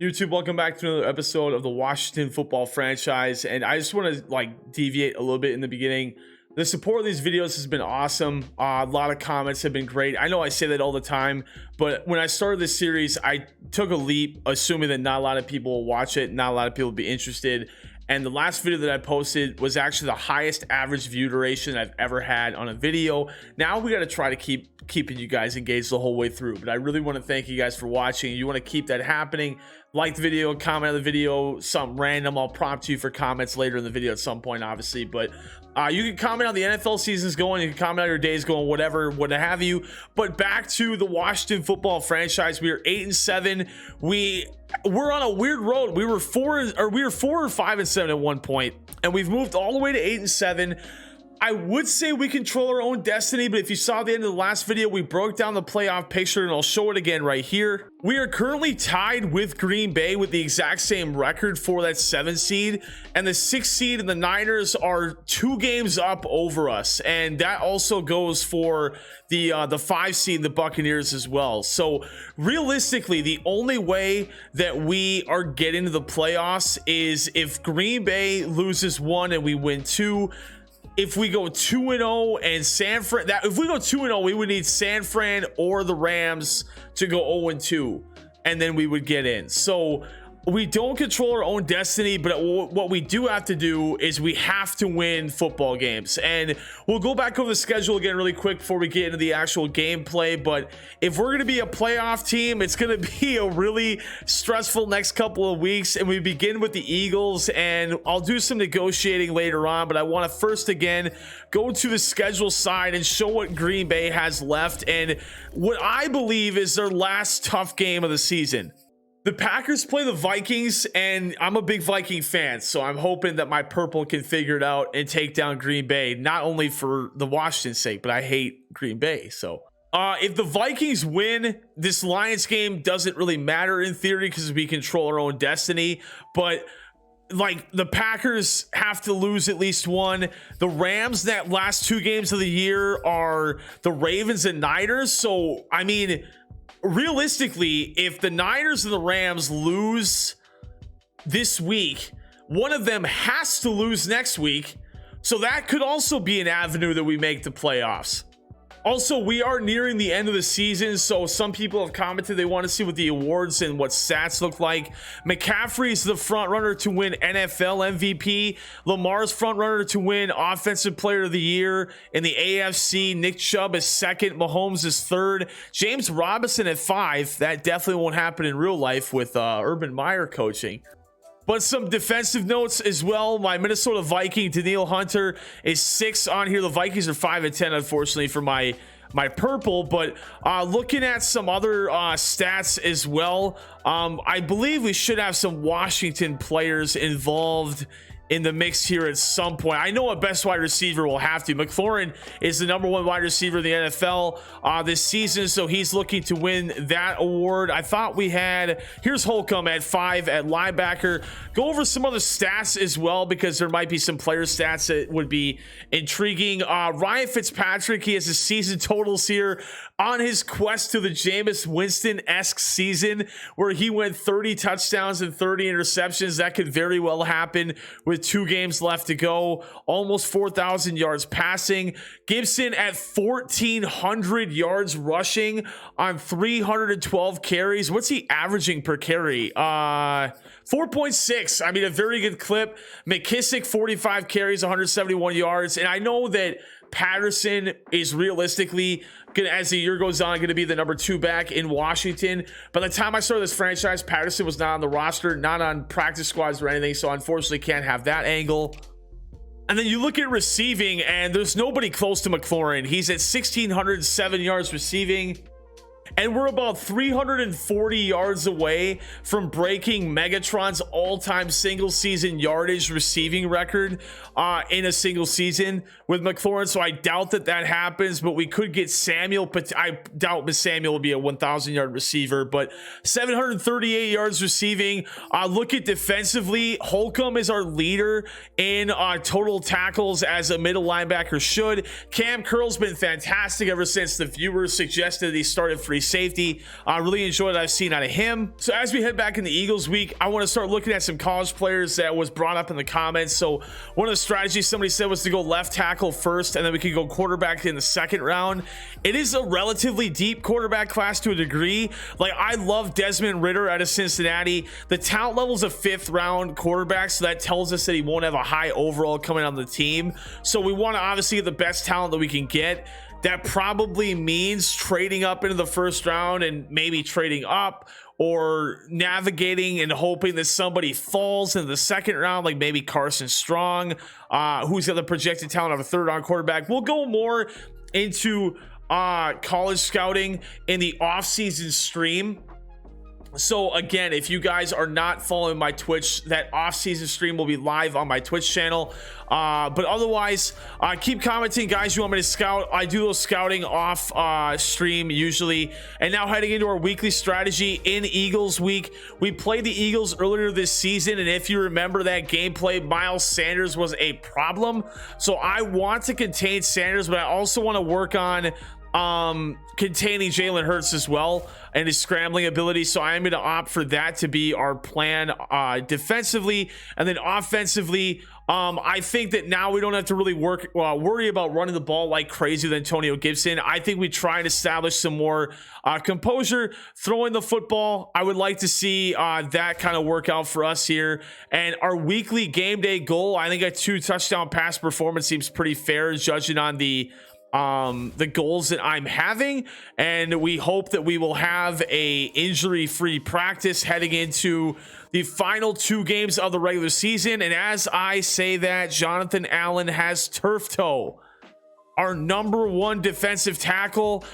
YouTube, welcome back to another episode of the Washington football franchise. And I just want to deviate a little bit in the beginning. The support of these videos has been awesome. A lot of comments have been great. I know I say that all the time, but when I started this series, I took a leap, assuming that not a lot of people will watch it, not a lot of people will be interested. And the last video that I posted was actually the highest average view duration I've ever had on a video. Now we got to try to keeping you guys engaged the whole way through. But I really want to thank you guys for watching. You want to keep that happening. Like the video, comment on the video, something random. I'll prompt you for comments later in the video at some point, obviously. But you can comment on the NFL season's going. You can comment on your days going, whatever, what have you. But back to the Washington football franchise. We are 8-7. We're on a weird road. We were 4 or 5-7 at one point, and we've moved all the way to 8-7. I would say we control our own destiny, but if you saw the end of the last video, we broke down the playoff picture, and I'll show it again right here. We are currently tied with Green Bay with the exact same record for that 7 seed, and the 6 seed and the Niners are 2 games up over us, and that also goes for the 5 seed, the Buccaneers, as well. So realistically, the only way that we are getting to the playoffs is if Green Bay loses 1 and we win 2. If we go 2-0 and San Fran, if we go 2-0, we would need San Fran or the Rams to go 0-2, and then we would get in. So we don't control our own destiny, but what we do have to do is we have to win football games. And we'll go back over the schedule again really quick before we get into the actual gameplay. But if we're going to be a playoff team, it's going to be a really stressful next couple of weeks. And we begin with the Eagles, and I'll do some negotiating later on. But I want to first again go to the schedule side and show what Green Bay has left and what I believe is their last tough game of the season. The Packers play the Vikings, and I'm a big Viking fan, so I'm hoping that my purple can figure it out and take down Green Bay, not only for the Washington sake, but I hate Green Bay. So if the Vikings win, this Lions game doesn't really matter in theory because we control our own destiny, but the Packers have to lose at least 1. The Rams, that last 2 games of the year, are the Ravens and Niners. So, I mean, realistically, if the Niners and the Rams lose this week, one of them has to lose next week. So that could also be an avenue that we make the playoffs. Also, we are nearing the end of the season, so some people have commented they want to see what the awards and what stats look like. McCaffrey's the front runner to win NFL MVP. Lamar's front runner to win Offensive Player of the Year in the AFC. Nick Chubb is 2nd. Mahomes is 3rd. James Robinson at 5. That definitely won't happen in real life with Urban Meyer coaching. But some defensive notes as well. My Minnesota Viking, Danielle Hunter, is 6 on here. The Vikings are 5-10, unfortunately, for my purple. But looking at some other stats as well, I believe we should have some Washington players involved in the mix here at some point. I know a best wide receiver will have to. McLaurin is the #1 wide receiver in the NFL this season, so he's looking to win that award. I thought we had, here's Holcomb at 5 at linebacker. Go over some other stats as well, because there might be some player stats that would be intriguing. Ryan Fitzpatrick, he has his season totals here on his quest to the Jameis Winston-esque season, where he went 30 touchdowns and 30 interceptions. That could very well happen with 2 games left to go. Almost 4,000 yards passing. Gibson at 1,400 yards rushing on 312 carries. What's he averaging per carry? 4.6. I mean, a very good clip. McKissick, 45 carries, 171 yards. And I know that Patterson is realistically gonna, as the year goes on, gonna be the #2 back in Washington. By the time I started this franchise, Patterson was not on the roster, not on practice squads or anything, so unfortunately can't have that angle. And then you look at receiving, and there's nobody close to McLaurin. He's at 1,607 yards receiving. And we're about 340 yards away from breaking Megatron's all-time single-season yardage receiving record in a single season with McLaurin. So I doubt that happens, but we could get Samuel. But I doubt Samuel will be a 1,000-yard receiver. But 738 yards receiving. Look at defensively. Holcomb is our leader in total tackles, as a middle linebacker should. Cam Curl's been fantastic ever since the viewers suggested he started free free safety. I really enjoy what I've seen out of him. So as we head back in the Eagles week, I want to start looking at some college players that was brought up in the comments. So one of the strategies somebody said was to go left tackle first, and then we could go quarterback in the second round. It is a relatively deep quarterback class to a degree. Like, I love Desmond Ridder out of Cincinnati. The talent level is a 5th round quarterback, so that tells us that he won't have a high overall coming on the team. So we want to obviously get the best talent that we can get. That probably means trading up into the 1st round and maybe trading up, or navigating and hoping that somebody falls in the 2nd round, like maybe Carson Strong, who's got the projected talent of a 3rd round quarterback. We'll go more into college scouting in the off-season stream. So again, if you guys are not following my Twitch, that off-season stream will be live on my Twitch channel. But otherwise, keep commenting, guys. You want me to scout? I do those scouting off stream usually. And now heading into our weekly strategy in Eagles week, we played the Eagles earlier this season, and if you remember that gameplay, Miles Sanders was a problem. So I want to contain Sanders, but I also want to work on containing Jalen Hurts as well and his scrambling ability. So I am going to opt for that to be our plan defensively. And then offensively, I think that now we don't have to really worry about running the ball like crazy with Antonio Gibson. I think we try and establish some more composure throwing the football. I would like to see that kind of work out for us here. And our weekly game day goal, I think a 2 touchdown pass performance seems pretty fair, judging on the goals that I'm having. And we hope that we will have a injury-free practice heading into the final 2 games of the regular season. And as I say that, Jonathan Allen has turf toe. Our number 1 defensive tackle,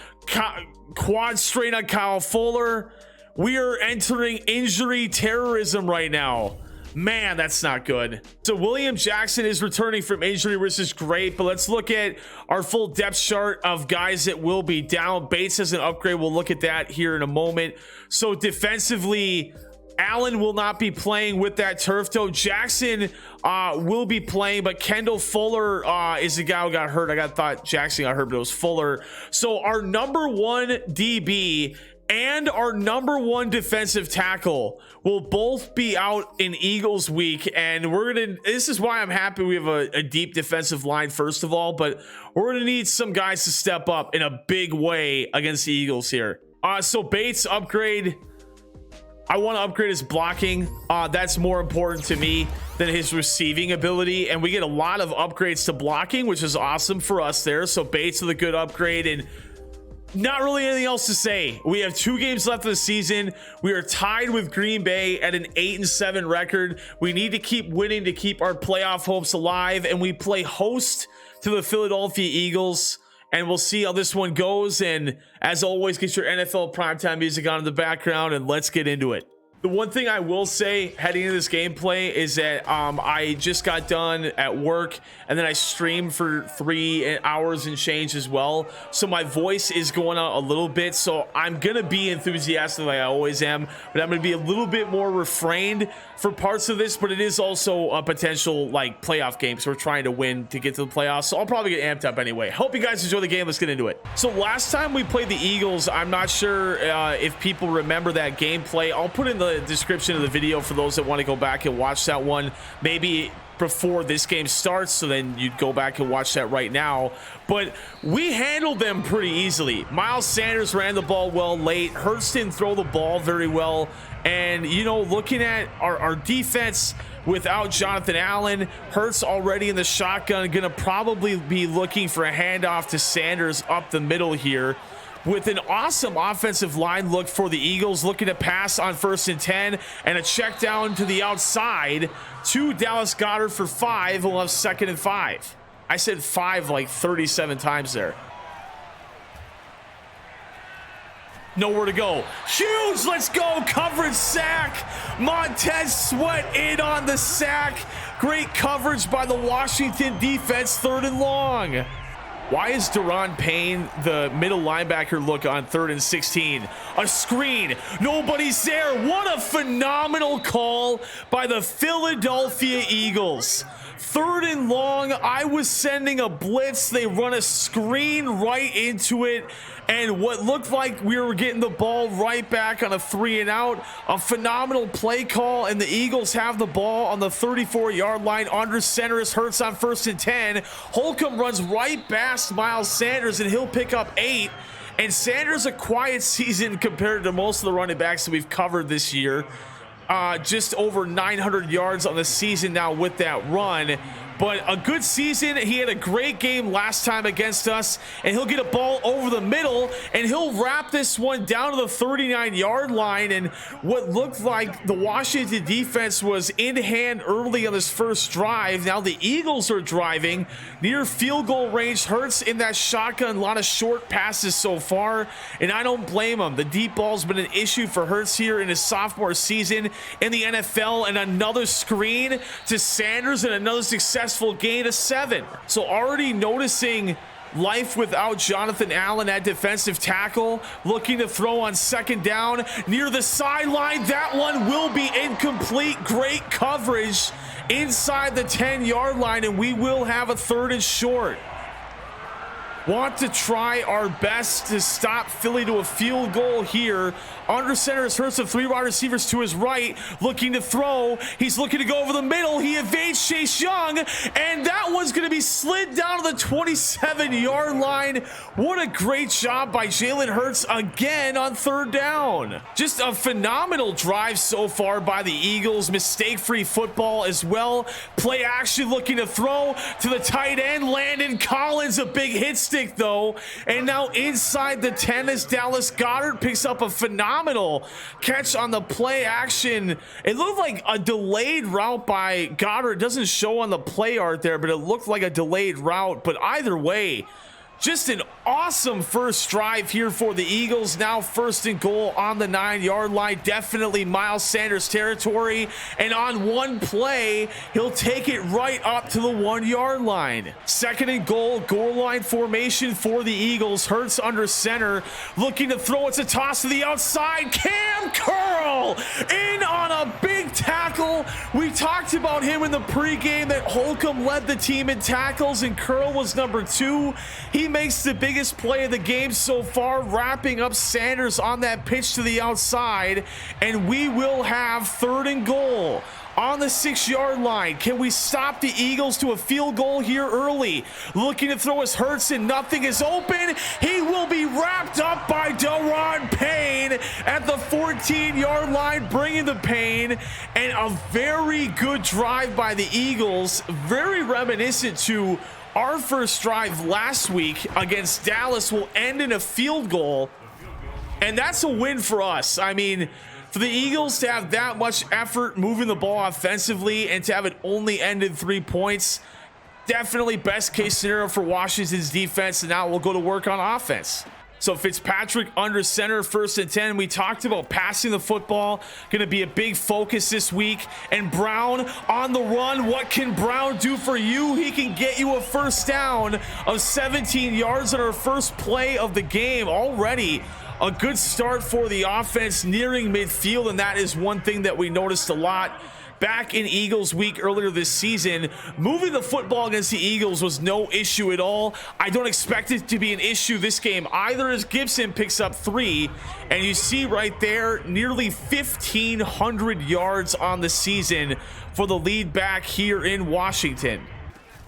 quad strain on Kyle Fuller. We are entering injury terrorism right now. Man, that's not good. So William Jackson is returning from injury, which is great, but let's look at our full depth chart of guys that will be down. Bates as an upgrade. We'll look at that here in a moment. So defensively, Allen will not be playing with that turf toe. Jackson will be playing, but Kendall Fuller is the guy who got hurt. I thought Jackson got hurt, but it was Fuller. So our number 1 DB and our number 1 defensive tackle will both be out in Eagles week. And this is why I'm happy we have a deep defensive line, first of all, but we're gonna need some guys to step up in a big way against the Eagles here. So Bates upgrade. I want to upgrade his blocking. That's more important to me than his receiving ability. And we get a lot of upgrades to blocking, which is awesome for us there. So Bates is a good upgrade, and not really anything else to say. We have 2 games left of the season. We are tied with Green Bay at an 8-7 record. We need to keep winning to keep our playoff hopes alive. And we play host to the Philadelphia Eagles. And we'll see how this one goes. And as always, get your NFL primetime music on in the background, and let's get into it. The one thing I will say heading into this gameplay is that I just got done at work, and then I streamed for 3 hours and change as well. So my voice is going out a little bit. So I'm going to be enthusiastic like I always am, but I'm going to be a little bit more refrained for parts of this. But it is also a potential like playoff game. So we're trying to win to get to the playoffs. So I'll probably get amped up anyway. Hope you guys enjoy the game. Let's get into it. So last time we played the Eagles, I'm not sure if people remember that gameplay. I'll put in the description of the video for those that want to go back and watch that one maybe before this game starts, so then you'd go back and watch that right now. But we handled them pretty easily. Miles Sanders ran the ball well late. Hurts didn't throw the ball very well. And you know, looking at our defense without Jonathan Allen, Hurts already in the shotgun, gonna probably be looking for a handoff to Sanders up the middle here, with an awesome offensive line look for the Eagles, looking to pass on 1st and 10, and a check down to the outside to Dallas Goedert for 5. We'll have 2nd and 5. I said 5 like 37 times there. Nowhere to go. Huge, let's go, coverage sack. Montez Sweat in on the sack. Great coverage by the Washington defense, 3rd and long. Why is Daron Payne the middle linebacker look on 3rd and 16? A screen. Nobody's there. What a phenomenal call by the Philadelphia Eagles. 3rd and long. I was sending a blitz. They run a screen right into it. And what looked like we were getting the ball right back on a 3 and out. A phenomenal play call, and the Eagles have the ball on the 34-yard line. Under center is Hurts on 1st and 10. Holcomb runs right past Miles Sanders, and he'll pick up 8. And Sanders, a quiet season compared to most of the running backs that we've covered this year. Just over 900 yards on the season now with that run. But a good season. He had a great game last time against us, and he'll get a ball over the middle, and he'll wrap this one down to the 39-yard line. And what looked like the Washington defense was in hand early on this first drive. Now the Eagles are driving near field goal range. Hurts in that shotgun, a lot of short passes so far, and I don't blame him. The deep ball's been an issue for Hurts here in his sophomore season in the NFL, and another screen to Sanders and another successful gain of 7. So already noticing life without Jonathan Allen at defensive tackle, looking to throw on 2nd down near the sideline. That one will be incomplete. Great coverage inside the 10-yard line, and we will have a 3rd and short. Want to try our best to stop Philly to a field goal here. Under center is Hurts of 3 wide receivers to his right, looking to throw. He's looking to go over the middle. He evades Chase Young, and that one's going to be slid down to the 27-yard line. What a great job by Jalen Hurts again on 3rd down. Just a phenomenal drive so far by the Eagles. Mistake-free football as well. Play action, looking to throw to the tight end. Landon Collins, a big hit stick though. And now inside the 10 as Dallas Goedert picks up a phenomenal catch on the play action. It looked like a delayed route by Goddard. It doesn't show on the play art there, but it looked like a delayed route. But either way, just an awesome first drive here for the Eagles. Now 1st and goal on the 9-yard line. Definitely Miles Sanders territory. And on one play, he'll take it right up to the 1-yard line. 2nd and goal, goal line formation for the Eagles. Hurts under center, looking to throw. It's a toss to the outside. Cam Curl in on a big tackle. We talked about him in the pregame that Holcomb led the team in tackles, and Curl was number 2. He makes the biggest play of the game so far, wrapping up Sanders on that pitch to the outside, and we will have 3rd and goal on the 6-yard line. Can we stop the Eagles to a field goal here early? Looking to throw his Hurts, and nothing is open. He will be wrapped up by Daron Payne at the 14-yard line, bringing the pain. And a very good drive by the Eagles, very reminiscent to our first drive last week against Dallas. Will end in a field goal, and that's a win for us. I mean, for the Eagles to have that much effort moving the ball offensively and to have it only end in 3 points, definitely best case scenario for Washington's defense. And now we'll go to work on offense. So Fitzpatrick under center, 1st and 10. We talked about passing the football, going to be a big focus this week. And Brown on the run. What can Brown do for you? He can get you a 1st down of 17 yards on our first play of the game. Already a good start for the offense nearing midfield, and that is one thing that we noticed a lot back in Eagles week earlier this season. Moving the football against the Eagles was no issue at all. I don't expect it to be an issue this game either, as Gibson picks up 3, and you see right there nearly 1,500 yards on the season for the lead back here in Washington.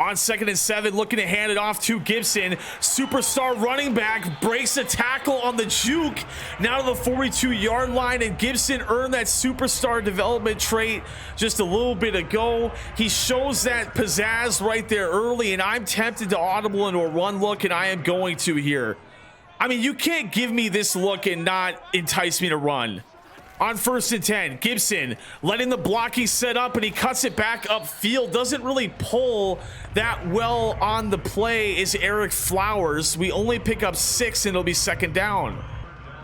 On 2nd and 7, looking to hand it off to Gibson. Superstar running back breaks a tackle on the juke. Now to the 42-yard line, and Gibson earned that superstar development trait just a little bit ago. He shows that pizzazz right there early, and I'm tempted to audible into a run look, and I am going to here. I mean, you can't give me this look and not entice me to run. On 1st and 10, Gibson letting the blocking set up, and he cuts it back upfield. Doesn't really pull that well on the play is Eric Flowers. We only pick up 6, and it'll be 2nd down.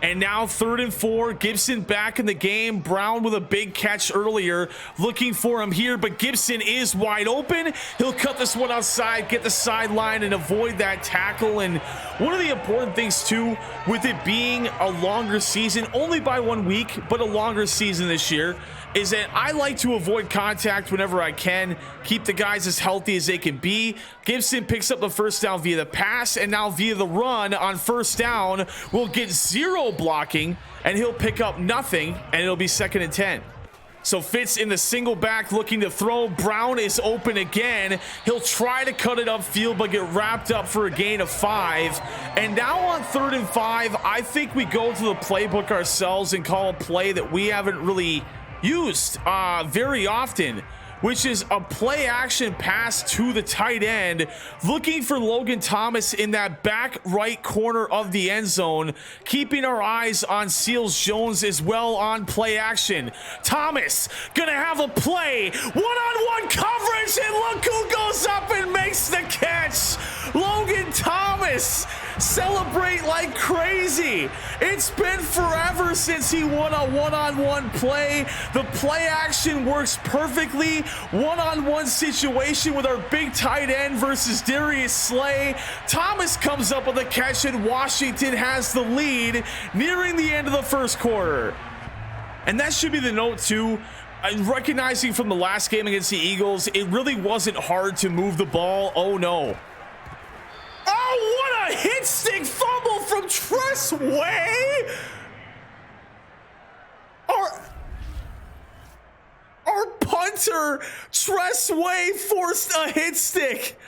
And now 3rd and 4, Gibson back in the game. Brown with a big catch earlier, looking for him here, but Gibson is wide open. He'll cut this one outside, get the sideline, and avoid that tackle. And one of the important things too, with it being a longer season, only by 1 week, but a longer season this year, is that I like to avoid contact whenever I can, keep the guys as healthy as they can be. Gibson picks up the first down via the pass, and now via the run on first down will get 0 blocking, and he'll pick up nothing, and it'll be 2nd and 10. So Fitz in the single back looking to throw. Brown is open again. He'll try to cut it upfield, but get wrapped up for a gain of 5. And now on 3rd and 5, I think we go to the playbook ourselves and call a play that we haven't really used very often, which is a play action pass to the tight end, looking for Logan Thomas in that back right corner of the end zone, keeping our eyes on Seals Jones as well on play action. Thomas gonna have a play, one-on-one coverage, and look who goes up and makes the catch. Logan Thomas, celebrate like crazy. It's been forever since he won a one-on-one play. The play action works perfectly. One-on-one situation with our big tight end versus Darius Slay. Thomas comes up with a catch, and Washington has the lead nearing the end of the first quarter. And that should be the note too. Recognizing from the last game against the Eagles, it really wasn't hard to move the ball. Oh no. Oh, what a hit stick fumble from Tress Way. Our punter, Tress Way, forced a hit stick.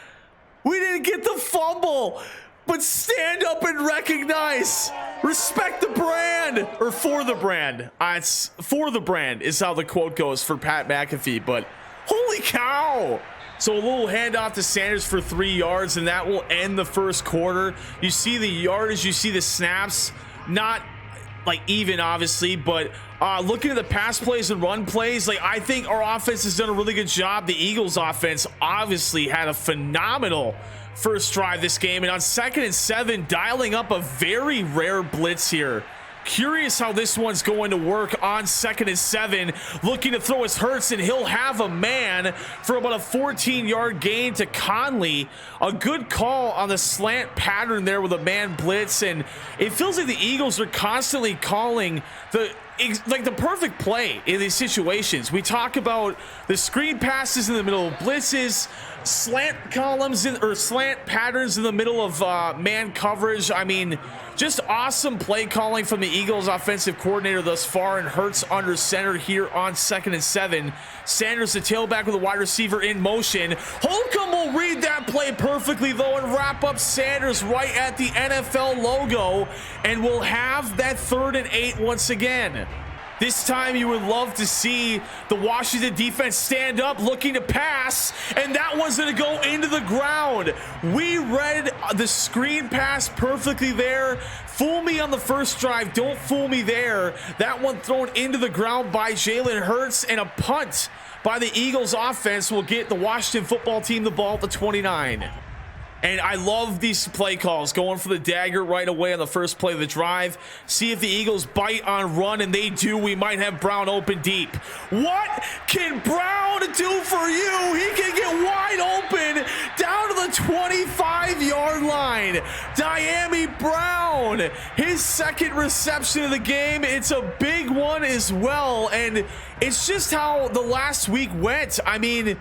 We didn't get the fumble, but stand up and recognize. Respect the brand, or for the brand. It's for the brand is how the quote goes for Pat McAfee, but holy cow. So a little handoff to Sanders for 3 yards, and that will end the first quarter. You see the yardage, you see the snaps, not like even obviously, but looking at the pass plays and run plays, like I think our offense has done a really good job. The Eagles offense obviously had a phenomenal first drive this game, and on 2nd and 7, dialing up a very rare blitz here. Curious how this one's going to work on 2nd and 7. Looking to throw his Hurts, and he'll have a man for about a 14-yard gain to Conley. A good call on the slant pattern there with a man blitz, and it feels like the Eagles are constantly calling the perfect play in these situations. We talk about the screen passes in the middle of blitzes, slant columns or slant patterns in the middle of man coverage. I mean, just awesome play calling from the Eagles offensive coordinator thus far, and Hurts under center here on 2nd and 7. Sanders the tailback with a wide receiver in motion. Holcomb will read that play perfectly though and wrap up Sanders right at the NFL logo, and we'll have that 3rd and 8 once again. This time you would love to see the Washington defense stand up looking to pass, and that one's going to go into the ground. We read the screen pass perfectly there. Fool me on the first drive, don't fool me there. That one thrown into the ground by Jalen Hurts, and a punt by the Eagles offense will get the Washington football team the ball at the 29. And I love these play calls, going for the dagger right away on the first play of the drive. See if the Eagles bite on run, and they do. We might have Brown open deep. What can Brown do for you? He can get wide open down to the 25-yard line. Dyami Brown, his 2nd reception of the game. It's a big one as well, and it's just how the last week went. I mean,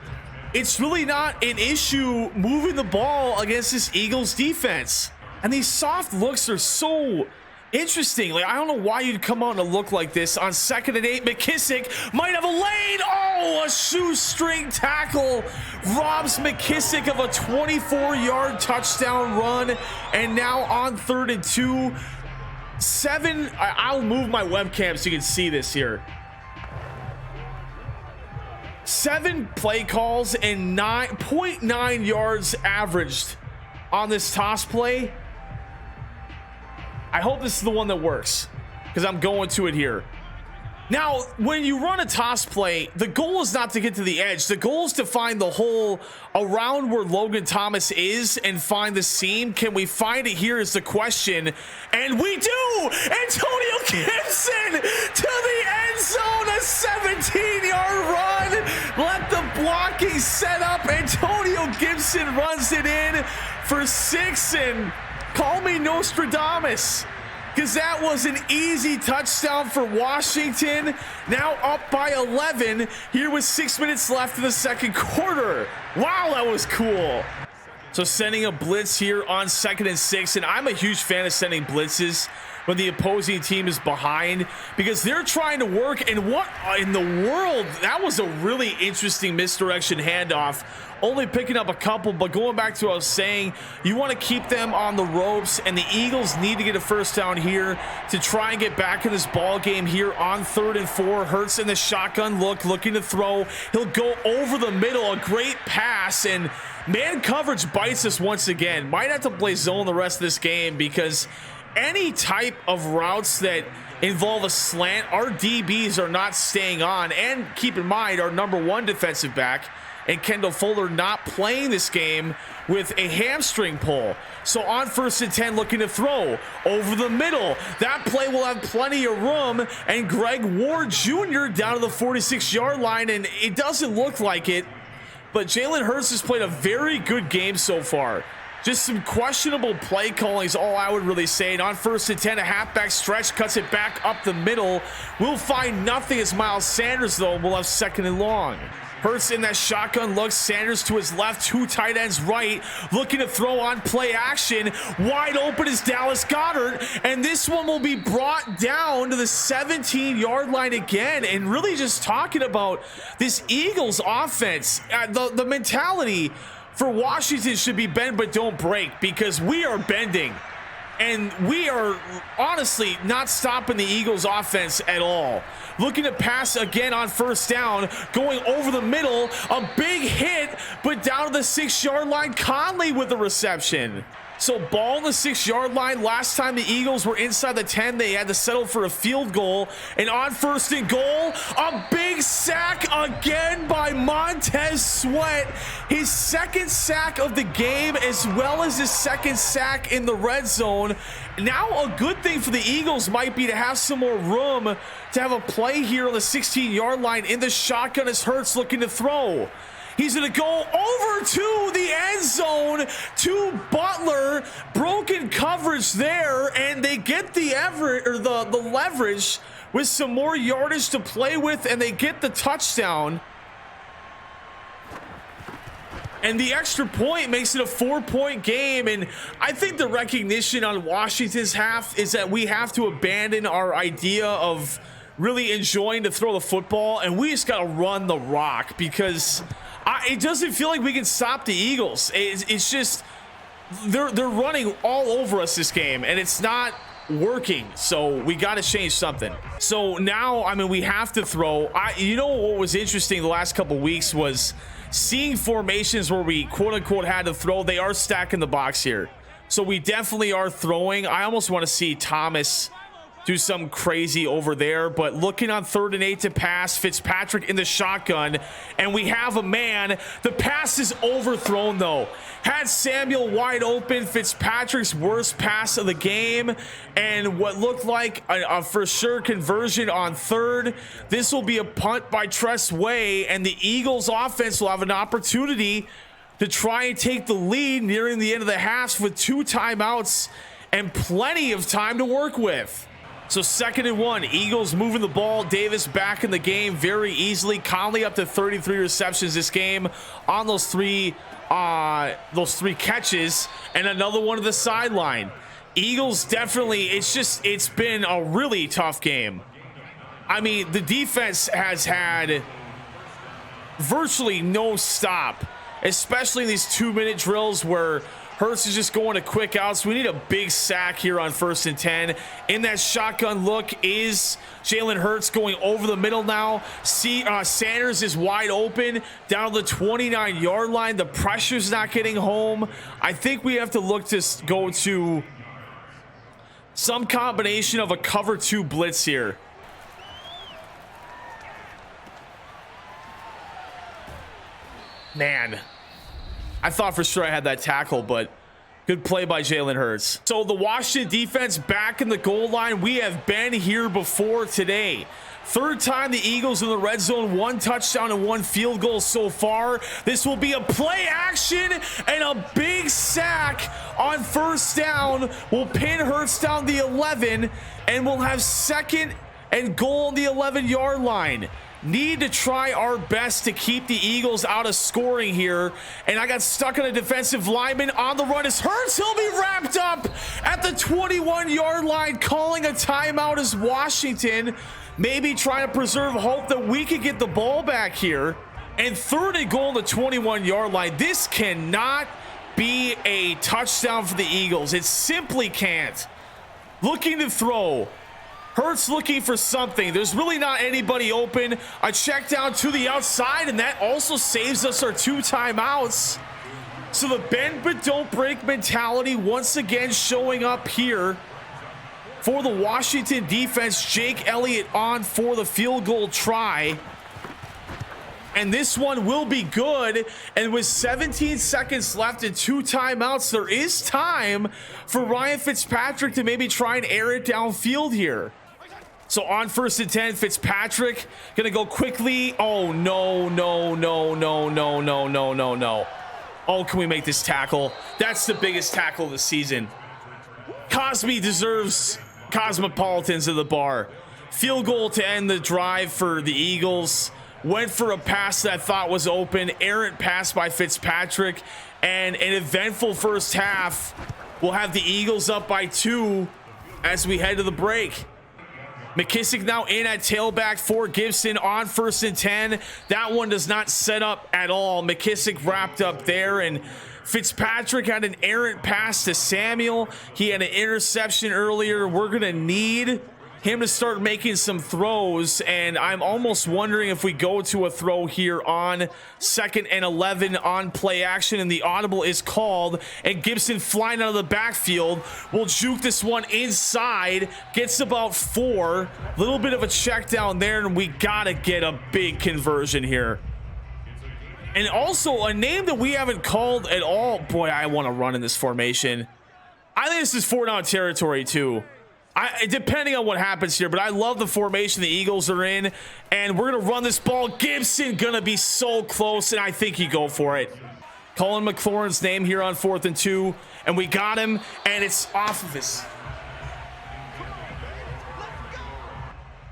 it's really not an issue moving the ball against this Eagles defense. And these soft looks are so interesting. Like, I don't know why you'd come on to look like this on 2nd and 8. McKissick might have a lane. Oh, a shoestring tackle robs McKissick of a 24-yard touchdown run. And now on 3rd and 2, 7. I'll move my webcam so you can see this here. 7 play calls and 9.9 yards averaged on this toss play. I hope this is the one that works, because I'm going to it here. Now, when you run a toss play, the goal is not to get to the edge. The goal is to find the hole around where Logan Thomas is and find the seam. Can we find it here is the question. And we do! Antonio Gibson to the end zone, a 17-yard run. Let the blocking set up. Antonio Gibson runs it in for 6, and call me Nostradamus, because that was an easy touchdown for Washington. Now up by 11 here with 6 minutes left in the second quarter. Wow, that was cool. So sending a blitz here on 2nd and 6, and I'm a huge fan of sending blitzes when the opposing team is behind, because they're trying to work. And what in the world? That was a really interesting misdirection handoff. Only picking up a couple, but going back to what I was saying, you want to keep them on the ropes, and the Eagles need to get a first down here to try and get back in this ball game here on 3rd and 4. Hurts in the shotgun look, looking to throw. He'll go over the middle, a great pass, and man coverage bites us once again. Might have to play zone the rest of this game, because any type of routes that involve a slant, our DBs are not staying on. And keep in mind, our #1 defensive back and Kendall Fuller not playing this game with a hamstring pull. So on 1st and 10, looking to throw over the middle. That play will have plenty of room, and Greg Ward Jr. down to the 46-yard line, and it doesn't look like it, but Jalen Hurts has played a very good game so far. Just some questionable play calling is all I would really say. And on 1st and 10, a halfback stretch, cuts it back up the middle. We'll find nothing as Miles Sanders, though, will have 2nd and long. Hurts in that shotgun look. Sanders to his left, 2 tight ends right, looking to throw on play action. Wide open is Dallas Goedert, and this one will be brought down to the 17-yard line again. And really just talking about this Eagles offense, the mentality for Washington should be bend but don't break, because we are bending. And we are honestly not stopping the Eagles offense at all. Looking to pass again on 1st down, going over the middle, a big hit, but down to the 6-yard line. Conley with the reception. So ball on the 6-yard line. Last time the Eagles were inside the 10, they had to settle for a field goal. And on 1st and goal, a big sack again by Montez Sweat. His 2nd sack of the game, as well as his 2nd sack in the red zone. Now a good thing for the Eagles might be to have some more room to have a play here on the 16-yard line in the shotgun as Hurts looking to throw. He's going to go over to the end zone to Butler. Broken coverage there, and they get the leverage with some more yardage to play with, and they get the touchdown. And the extra point makes it a 4-point game. And I think the recognition on Washington's half is that we have to abandon our idea of really enjoying to throw the football, and we just got to run the rock, because it doesn't feel like we can stop the Eagles. It's just they're running all over us this game, and it's not working. So we got to change something. So now, I mean, we have to throw. You know what was interesting the last couple weeks was seeing formations where we quote unquote had to throw. They are stacking the box here, so we definitely are throwing. I almost want to see Thomas do something crazy over there, but looking on 3rd and 8 to pass, Fitzpatrick in the shotgun, and we have a man. The pass is overthrown though. Had Samuel wide open. Fitzpatrick's worst pass of the game, and what looked like a for sure conversion on 3rd. This will be a punt by Tress Way, and the Eagles offense will have an opportunity to try and take the lead nearing the end of the half with 2 timeouts and plenty of time to work with. So 2nd and 1, Eagles moving the ball. Davis back in the game very easily. Conley up to 33 receptions this game on those three catches, and another one to the sideline. Eagles definitely, it's been a really tough game. I mean, the defense has had virtually no stop, especially in these 2-minute drills where Hurts is just going to quick outs. We need a big sack here on 1st and 10. In that shotgun look is Jalen Hurts going over the middle now. Sanders is wide open down the 29-yard line. The pressure's not getting home. I think we have to look to go to some combination of a cover 2 blitz here. Man, I thought for sure I had that tackle, but good play by Jalen Hurts. So the Washington defense back in the goal line. We have been here before today. Third time the Eagles in the red zone, 1 touchdown and 1 field goal so far. This will be a play action and a big sack on first down. We'll pin Hurts down the 11 and we'll have 2nd and goal on the 11-yard line. Need to try our best to keep the Eagles out of scoring here. And I got stuck on a defensive lineman on the run. As Hurts, he'll be wrapped up at the 21-yard line, calling a timeout as Washington maybe trying to preserve hope that we could get the ball back here. And 3rd and goal on the 21-yard line. This cannot be a touchdown for the Eagles. It simply can't. Looking to throw. Hurts looking for something. There's really not anybody open. A check down to the outside, and that also saves us our 2 timeouts. So the bend but don't break mentality once again showing up here for the Washington defense. Jake Elliott on for the field goal try. And this one will be good. And with 17 seconds left and 2 timeouts, there is time for Ryan Fitzpatrick to maybe try and air it downfield here. So on 1st and 10, Fitzpatrick gonna go quickly. Oh, no. Oh, can we make this tackle? That's the biggest tackle of the season. Cosme deserves Cosmopolitans of the bar. Field goal to end the drive for the Eagles. Went for a pass that I thought was open. Errant pass by Fitzpatrick. And an eventful first half. We'll have the Eagles up by 2 as we head to the break. McKissick now in at tailback for Gibson on 1st and 10. That one does not set up at all. McKissick wrapped up there, and Fitzpatrick had an errant pass to Samuel. He had an interception earlier. We're going to need him to start making some throws, and I'm almost wondering if we go to a throw here on 2nd and 11 on play action, and the audible is called, and Gibson flying out of the backfield will juke this one inside, gets about 4, little bit of a check down there, and we gotta get a big conversion here. And also a name that we haven't called at all. Boy, I want to run in this formation. I think this is 4-down territory too. Depending on what happens here, but I love the formation the Eagles are in, and we're gonna run this ball. Gibson gonna be so close, and I think he go for it. Colin McLaurin's name here on 4th and 2, and we got him, and it's off of his.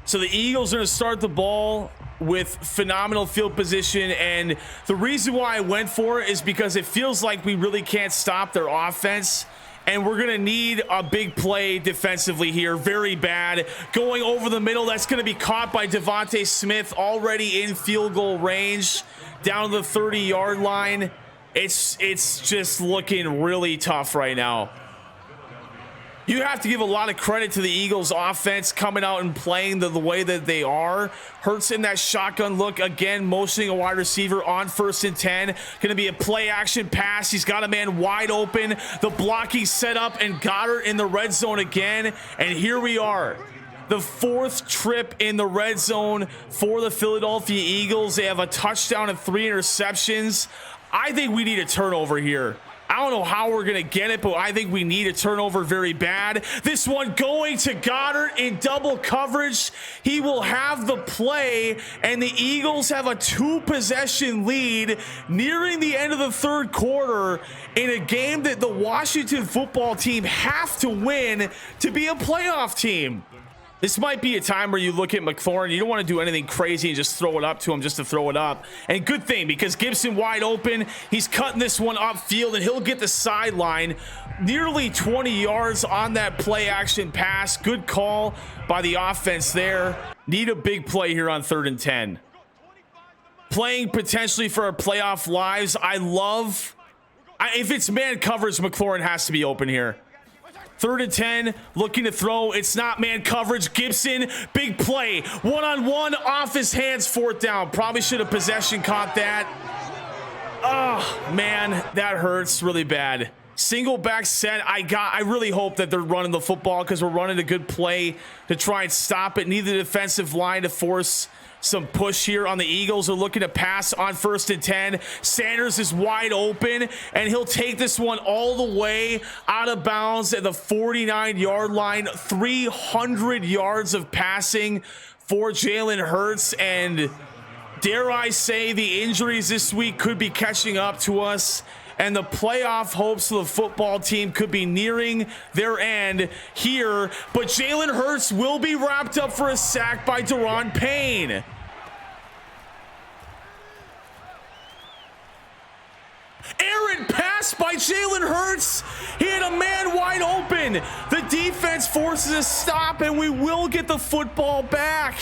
So the Eagles are gonna start the ball with phenomenal field position, and the reason why I went for it is because it feels like we really can't stop their offense. And we're going to need a big play defensively here. Very bad. Going over the middle. That's going to be caught by Devontae Smith, already in field goal range. Down to the 30-yard line. It's just looking really tough right now. You have to give a lot of credit to the Eagles offense coming out and playing the way that they are. Hurts in that shotgun look again, motioning a wide receiver on 1st and 10. Going to be a play action pass. He's got a man wide open. The blocking set up, and Goddard in the red zone again. And here we are. The 4th trip in the red zone for the Philadelphia Eagles. They have a touchdown and 3 interceptions. I think we need a turnover here. I don't know how we're going to get it, but I think we need a turnover very bad. This one going to Goddard in double coverage. He will have the play, and the Eagles have a 2-possession lead nearing the end of the 3rd quarter in a game that the Washington football team have to win to be a playoff team. This might be a time where you look at McLaurin. You don't want to do anything crazy and just throw it up to him just to throw it up. And good thing, because Gibson wide open. He's cutting this one upfield, and he'll get the sideline. Nearly 20 yards on that play action pass. Good call by the offense there. Need a big play here on 3rd and 10. Playing potentially for our playoff lives. If it's man coverage, McLaurin has to be open here. 3rd and 10, looking to throw. It's not man coverage. Gibson, big play. One-on-one, off his hands, 4th down. Probably should have possession caught that. Oh, man, that hurts really bad. Single back set. I really hope that they're running the football, because we're running a good play to try and stop it. Need the defensive line to force Some push here on the Eagles. Are looking to pass on 1st and 10. Sanders is wide open, and he'll take this one all the way out of bounds at the 49-yard line. 300 yards of passing for Jalen Hurts, and dare I say the injuries this week could be catching up to us, and the playoff hopes of the football team could be nearing their end here. But Jalen Hurts will be wrapped up for a sack by Daron Payne. Errant pass by Jalen Hurts. He had a man wide open. The defense forces a stop, and we will get the football back.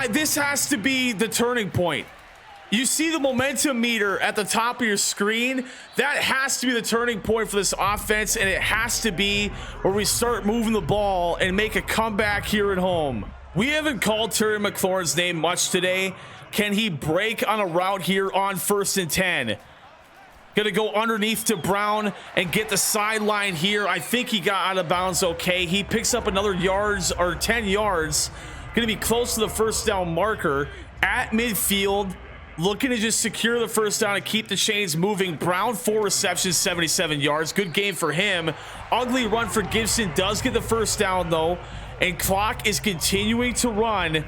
This has to be the turning point. You see the momentum meter at the top of your screen. That has to be the turning point for this offense, and it has to be where we start moving the ball and make a comeback here at home. We haven't called Terry McLaurin's name much today. Can he break on a route here on 1st and 10? Gonna go underneath to Brown and get the sideline here. I think he got out of bounds okay. He picks up another 10 yards. Gonna be close to the 1st down marker at midfield. Looking to just secure the 1st down and keep the chains moving. Brown, 4 receptions, 77 yards. Good game for him. Ugly run for Gibson. Does get the 1st down though. And clock is continuing to run.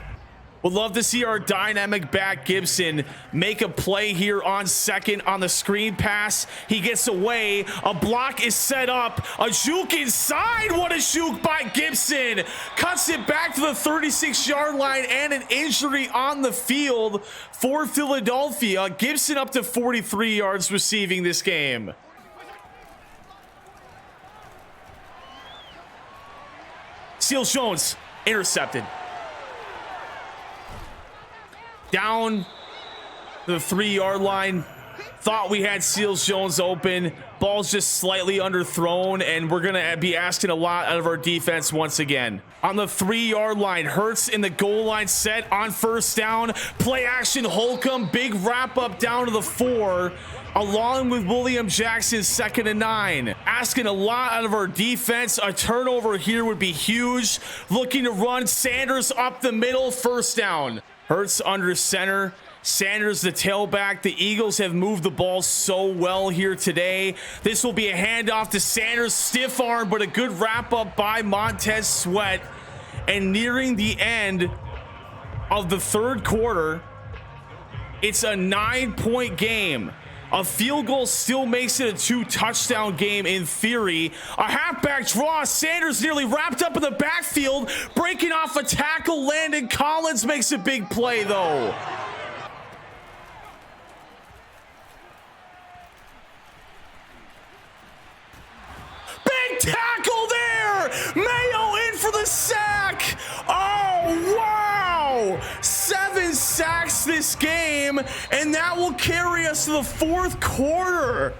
Would love to see our dynamic back Gibson make a play here on 2nd on the screen pass. He gets away. A block is set up. A juke inside. What a juke by Gibson. Cuts it back to the 36-yard line, and an injury on the field for Philadelphia. Gibson up to 43 yards receiving this game. Seals Jones intercepted. Down the 3-yard line. Thought we had Seals Jones open. Ball's just slightly underthrown, and we're going to be asking a lot out of our defense once again. On the 3-yard line, Hurts in the goal line set on 1st down. Play action Holcomb. Big wrap up down to the 4, along with William Jackson, 2nd and 9. Asking a lot out of our defense. A turnover here would be huge. Looking to run. Sanders up the middle, 1st down. Hurts under center. Sanders the tailback. The Eagles have moved the ball so well here today. This will be a handoff to Sanders. Stiff arm, but a good wrap up by Montez Sweat. And nearing the end of the 3rd quarter, it's a 9-point game. A field goal still makes it a 2-touchdown game in theory. A halfback draw. Sanders nearly wrapped up in the backfield. Breaking off a tackle. Landon Collins makes a big play though. Big tackle there. Mayo in for the sack. Oh, wow. 7 sacks this game, and that will carry us to the 4th quarter.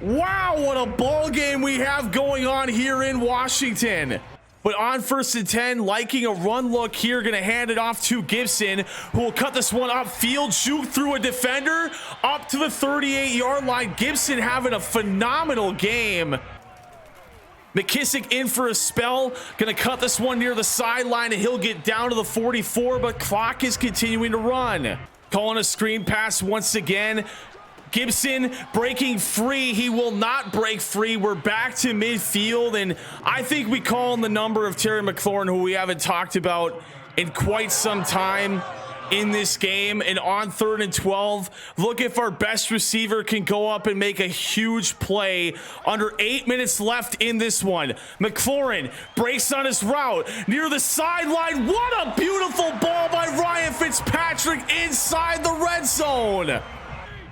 Wow, what a ball game we have going on here in Washington. But on 1st and 10, liking a run look here, gonna hand it off to Gibson, who will cut this one upfield, juke through a defender, up to the 38-yard line. Gibson having a phenomenal game. McKissick in for a spell. Gonna cut this one near the sideline, and he'll get down to the 44, but clock is continuing to run. Calling a screen pass once again. Gibson breaking free. He will not break free. We're back to midfield, and I think we call on the number of Terry McLaurin, who we haven't talked about in quite some time in this game. And on 3rd and 12, look if our best receiver can go up and make a huge play. Under 8 minutes left in this one. McLaurin breaks on his route near the sideline. What a beautiful ball by Ryan Fitzpatrick inside the red zone.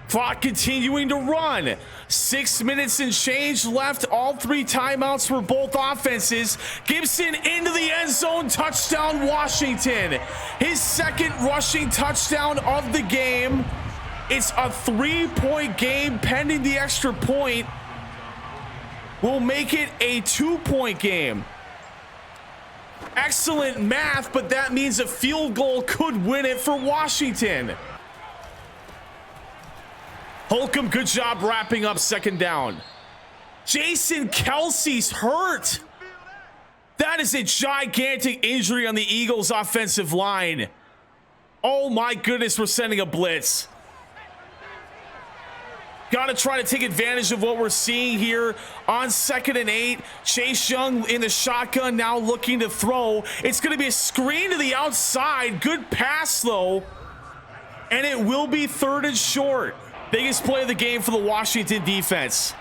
Clock continuing to run. 6 minutes and change left. All 3 timeouts for both offenses. Gibson into the end zone. Touchdown Washington. His 2nd rushing touchdown of the game. It's a 3-point game pending the extra point. We'll make it a 2-point game. Excellent math, but that means a field goal could win it for Washington. Holcomb, good job wrapping up 2nd down. Jason Kelsey's hurt. That is a gigantic injury on the Eagles offensive line. Oh my goodness, we're sending a blitz. Got to try to take advantage of what we're seeing here on 2nd and 8. Chase Young in the shotgun now looking to throw. It's going to be a screen to the outside. Good pass though. And it will be 3rd and short. Biggest play of the game for the Washington defense.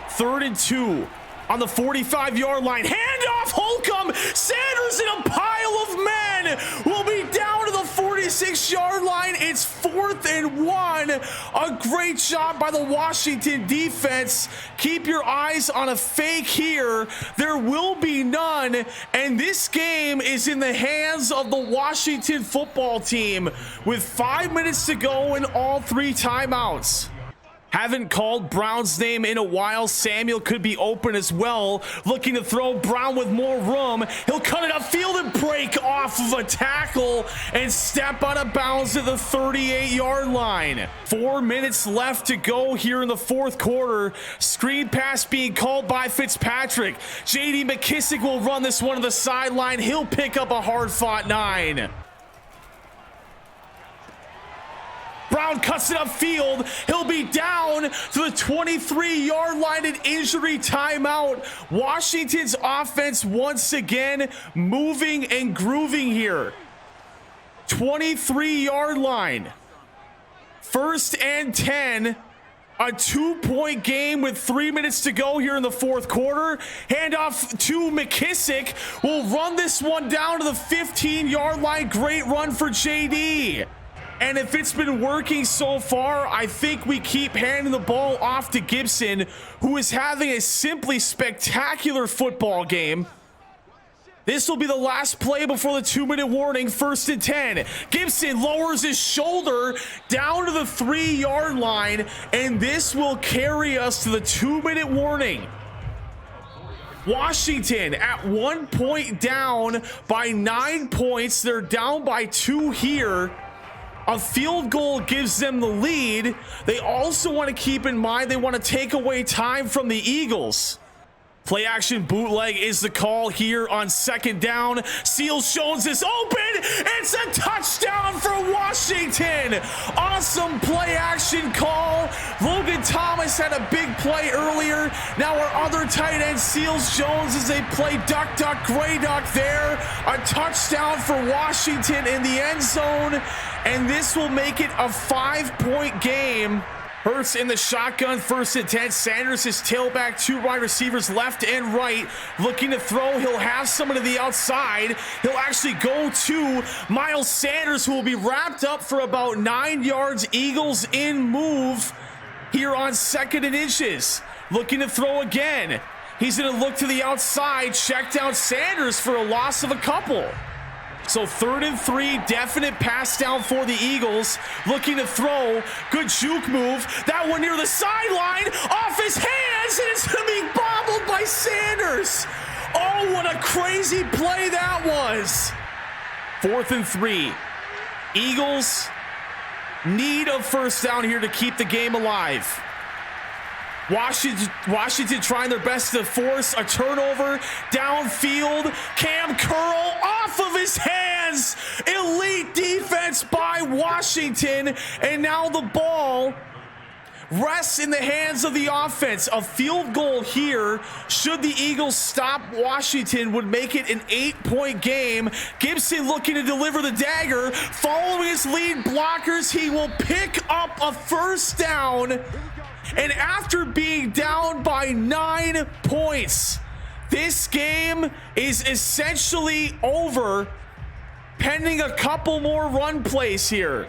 3rd and 2 on the 45-yard line. Handoff, Holcomb. Sanders in a pile of men. Will be down to the 46-yard line. It's 4th and 1. A great job by the Washington defense. Keep your eyes on a fake here. There will be none. And this game is in the hands of the Washington football team with 5 minutes to go and all 3 timeouts. Haven't called Brown's name in a while. Samuel could be open as well. Looking to throw. Brown with more room. He'll cut it upfield and break off of a tackle and step out of bounds at the 38-yard line. 4 minutes left to go here in the 4th quarter. Screen pass being called by Fitzpatrick. J.D. McKissic will run this one to the sideline. He'll pick up a hard-fought 9. Brown cuts it upfield. He'll be down to the 23-yard line in injury timeout. Washington's offense once again moving and grooving here. 23-yard line. 1st and 10. A 2-point game with 3 minutes to go here in the 4th quarter. Handoff to McKissic. Will run this one down to the 15-yard line. Great run for JD. And if it's been working so far, I think we keep handing the ball off to Gibson, who is having a simply spectacular football game. This will be the last play before the 2-minute warning. 1st and 10. Gibson lowers his shoulder down to the 3-yard line, and this will carry us to the 2-minute warning. Washington at 1 point down by 9 points. They're down by 2 here. A field goal gives them the lead. They also want to keep in mind they want to take away time from the Eagles. Play action bootleg is the call here on 2nd down. Seals Jones is open. It's a touchdown for Washington. Awesome play action call. Logan Thomas had a big play earlier. Now our other tight end, Seals Jones, as they play duck, duck, gray duck there. A touchdown for Washington in the end zone. And this will make it a 5-point game. Hurts in the shotgun, 1st and 10. Sanders is tailback, 2 wide receivers left and right. Looking to throw. He'll have someone to the outside. He'll actually go to Miles Sanders, who will be wrapped up for about 9 yards. Eagles in move here on 2nd and inches. Looking to throw again. He's going to look to the outside. Check down Sanders for a loss of a couple. So 3rd and 3, definite pass down for the Eagles. Looking to throw. Good juke move. That one near the sideline. Off his hands, and it's going to be bobbled by Sanders. Oh, what a crazy play that was. 4th and 3. Eagles need a 1st down here to keep the game alive. Washington trying their best to force a turnover downfield. Cam Curl off of his hands. Elite defense by Washington. And now the ball rests in the hands of the offense. A field goal here, should the Eagles stop Washington, would make it an 8-point game. Gibson looking to deliver the dagger. Following his lead blockers, he will pick up a 1st down. And after being down by 9 points, this game is essentially over, pending a couple more run plays here.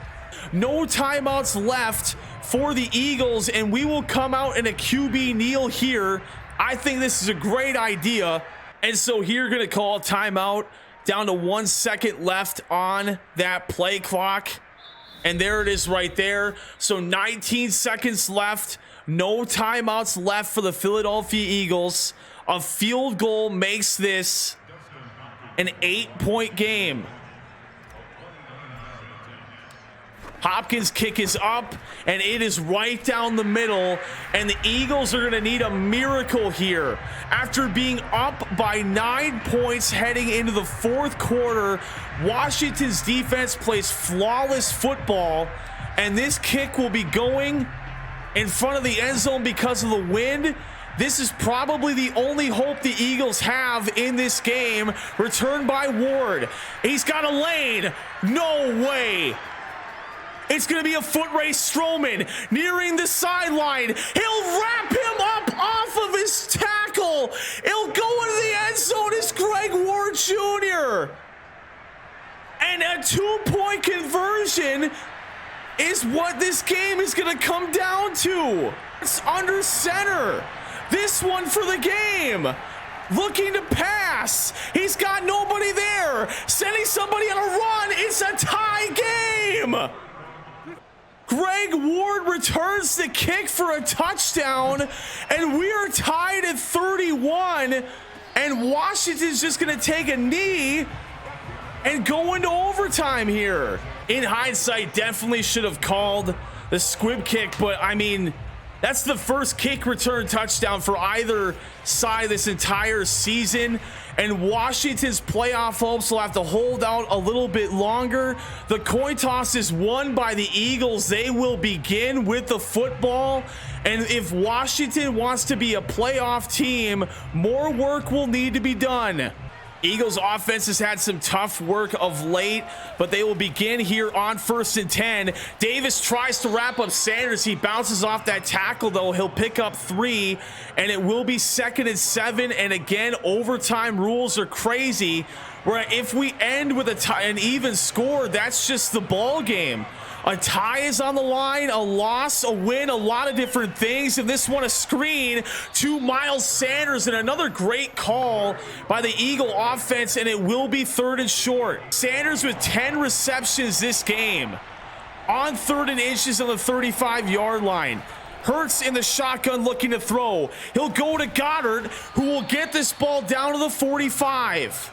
No timeouts left for the Eagles, and we will come out in a QB kneel here. I think this is a great idea. And so here, going to call a timeout. Down to 1 second left on that play clock. And there it is right there. So 19 seconds left. No timeouts left for the Philadelphia Eagles. A field goal makes this an 8-point game. Hopkins' kick is up, and it is right down the middle, and the Eagles are going to need a miracle here. After being up by 9 points heading into the fourth quarter, Washington's defense plays flawless football, and this kick will be going in front of the end zone because of the wind. This is probably the only hope the Eagles have in this game. Returned by Ward. He's got a lane. No way. It's going to be a foot race. Strowman nearing the sideline. He'll wrap him up off of his tackle. He'll go into the end zone. It's Greg Ward Jr. And a 2-point conversion is what this game is going to come down to. It's under center. This one for the game. Looking to pass. He's got nobody there. Sending somebody on a run. It's a tie game. Greg Ward returns the kick for a touchdown, and we are tied at 31, and Washington's just going to take a knee and go into overtime here. In hindsight, definitely should have called the squib kick, but I mean, that's the first kick return touchdown for either side this entire season, and Washington's playoff hopes will have to hold out a little bit longer. The coin toss is won by the Eagles. They will begin with the football, and if Washington wants to be a playoff team, more work will need to be done. Eagles offense has had some tough work of late, but they will begin here on 1st and 10. Davis tries to wrap up Sanders. He bounces off that tackle, though. He'll pick up 3, and it will be 2nd and 7. And again, overtime rules are crazy, where if we end with an even score, that's just the ball game. A tie is on the line, a loss, a win, a lot of different things. And this one, a screen to Miles Sanders, and another great call by the Eagle offense, and it will be 3rd and short. Sanders with 10 receptions this game. On 3rd and inches on the 35-yard line. Hurts in the shotgun looking to throw. He'll go to Goddard, who will get this ball down to the 45.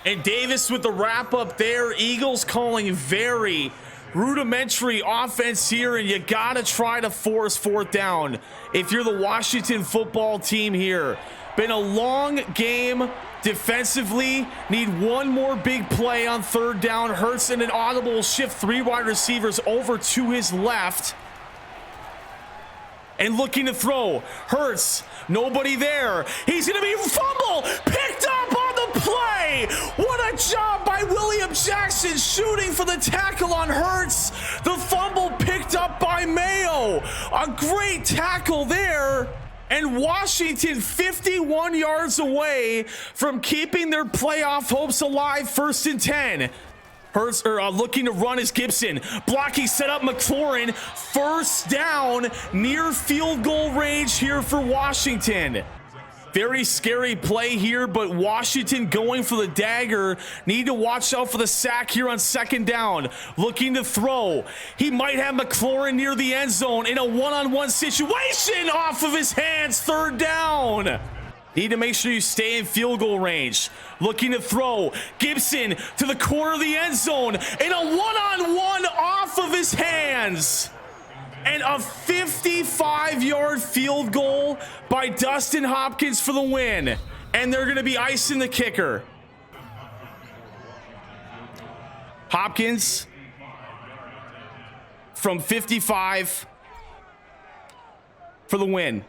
And Davis with the wrap up there. Eagles calling very rudimentary offense here, and you gotta try to force 4th down if you're the Washington football team here. Been a long game defensively. Need one more big play on 3rd down. Hurts in an audible shift 3 wide receivers over to his left. And looking to throw. Hurts, nobody there. He's gonna be fumble, picked up on the play. What a job by William Jackson shooting for the tackle on Hurts. The fumble picked up by Mayo. A great tackle there. And Washington 51 yards away from keeping their playoff hopes alive. 1st and 10. Hurts looking to run is Gibson. Blocking set up McLaurin. 1st down near field goal range here for Washington. Very scary play here, but Washington going for the dagger. Need to watch out for the sack here on 2nd down. Looking to throw. He might have McLaurin near the end zone in a one-on-one situation. Off of his hands. 3rd down. Need to make sure you stay in field goal range. Looking to throw. Gibson to the corner of the end zone. In a one-on-one off of his hands. And a 55-yard field goal by Dustin Hopkins for the win. And they're going to be icing the kicker. Hopkins from 55 for the win.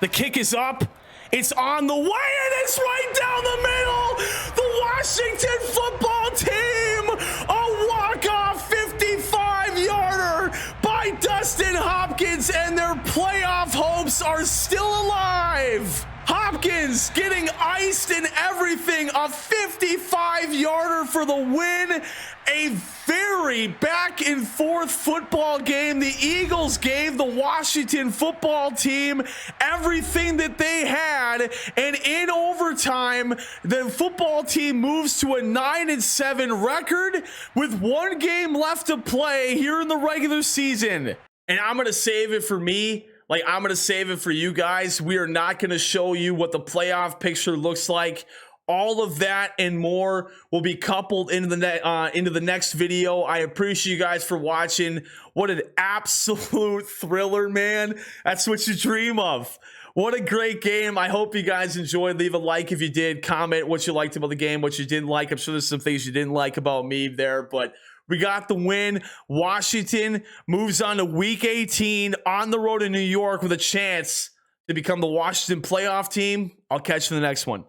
The kick is up. It's on the way, and it's right down the middle. The Washington football team, a walk-off 55-yarder by Dustin Hopkins, and their playoff hopes are still alive. Hopkins getting iced and everything. A 55-yarder for the win. A very back and forth football game. The Eagles gave the Washington football team everything that they had, and in overtime the football team moves to a 9-7 record with 1 game left to play here in the regular season. And I'm gonna save it for me. I'm going to save it for you guys. We are not going to show you what the playoff picture looks like All of that and more will be coupled into the next video. I appreciate you guys for watching. What an absolute thriller, man. That's what you dream of. What a great game. I hope you guys enjoyed. Leave a like if you did. Comment what you liked about the game, what you didn't like. I'm sure there's some things you didn't like about me there, but we got the win. Washington moves on to week 18 on the road in New York with a chance to become the Washington playoff team. I'll catch you in the next one.